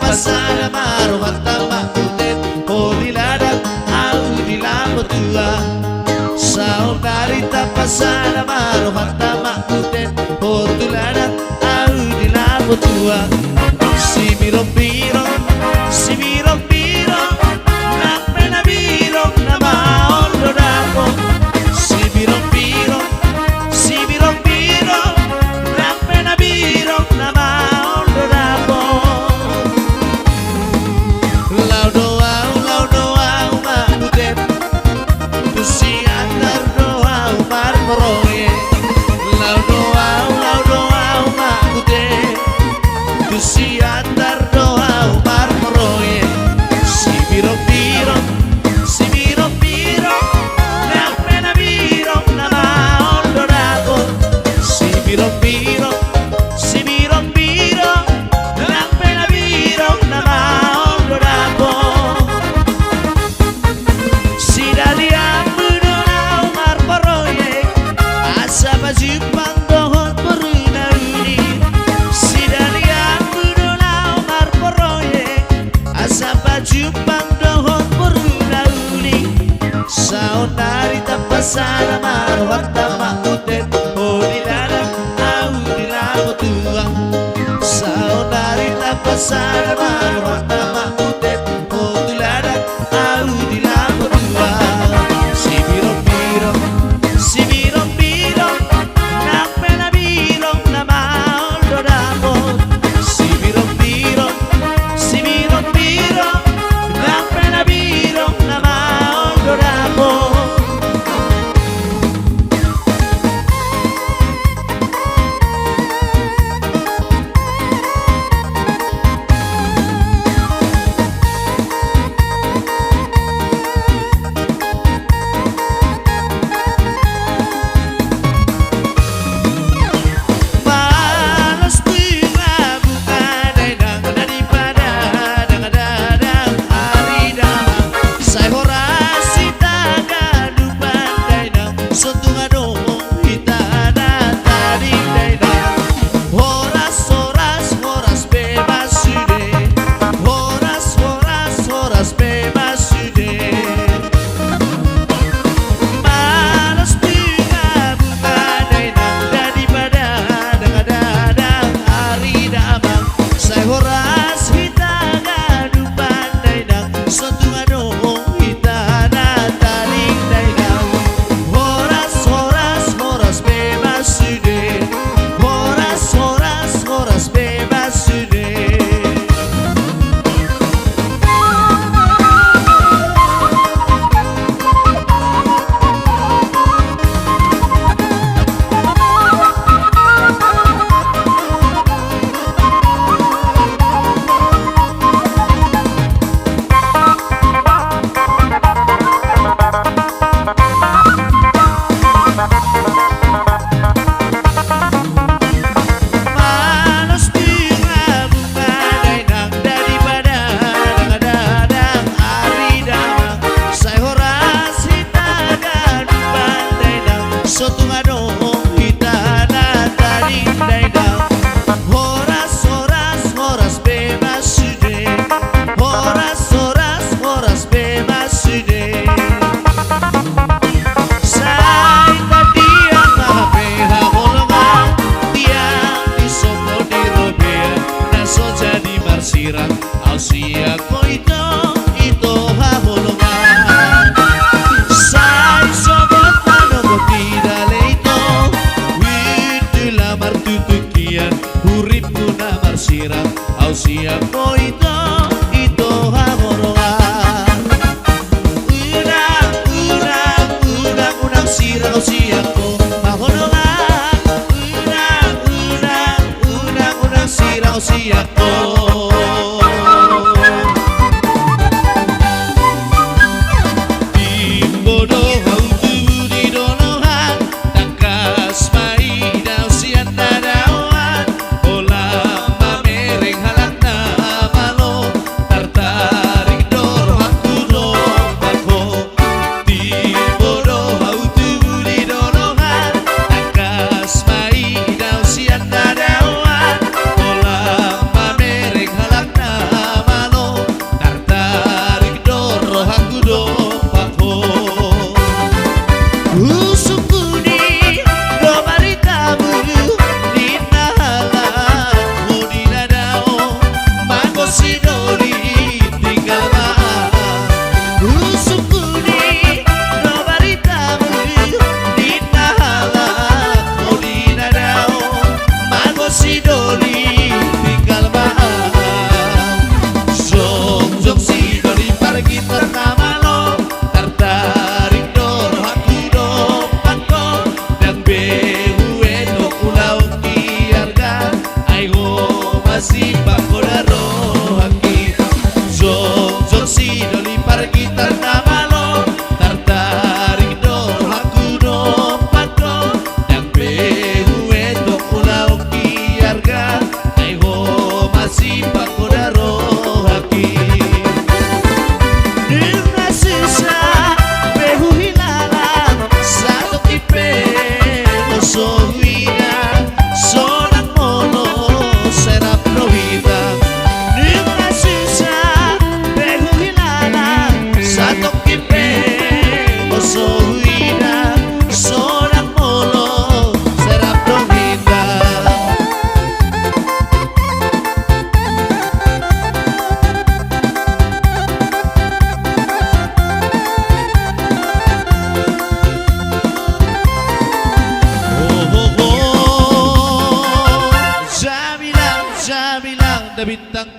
pasada marwata makutet Kodiladat au di lambo tua Saudari pasada marwata makutet Kodiladat au di lambo tua Si biro biro Nak pena biro nama ondo dako Si biro Nak pena biro nama ondo dako Laudo au makutet Tu si andar doa umar moroye Laudo au makutet Tu si andar doa umar moroye Si biro Nak pena biro nama ondo dako Si biro Nak pena biro nama ondo dako Si dari ambudo umar moroye Asa baju dohon beruna uni Si dari ambudo umar moroye Asa baju dohon beruna uni Saudari pasada marwata makutet Kodiladat au di lambo tua Saudari pasada marwata makutet Kodiladat au di lambo tua Si biro Nak pena biro nama ondo dako Si biro Nak pena biro nama ondo dako Balas bunga dadang daripada dadang hari damang Saya horasi tagadu dadang Sentunga dong kita tadi dadang Horas bebas sudah Horas bebas sudah Balas bunga dadang daripada dadang hari damang Saya horas kita gadu dadang Sentunga dong kita tadi dadang Horas bebas sudah Horas bebas sudah Malas bunga dadang daripada dadang hari damang Saya horasi tagadu dadang Sentunga dong kita tadi dadang Horas bebas sudah Horas bebas sudah Saya tadi yang maha golongan Tiang di sopo di robea Naso jadi marsiran Ausia ko ito haholongan Saya sobat manogo tidak leito Usukuni do maritamu dinahala mudinadao magosidoli tinggal maaf. Usukuni do maritamu dinahala mudinadao magosidoli tinggal maaf. Jong si doli pergi ternama lo tertarik dor aku dompatku dan behuwe no pulau kiarga aigo masih pakodaro haki. Jong si doli pergi ternama lo tertarik dor aku dompatku dan behuwe no pulau kiarga aigo masih pakodaro haki. Dengan susah behu hilalang satu kipe osohina sonang mono serap rohita. Dengan susah behu hilalang satu kipe osohina sonang mono serap rohita. Jamilang da bintang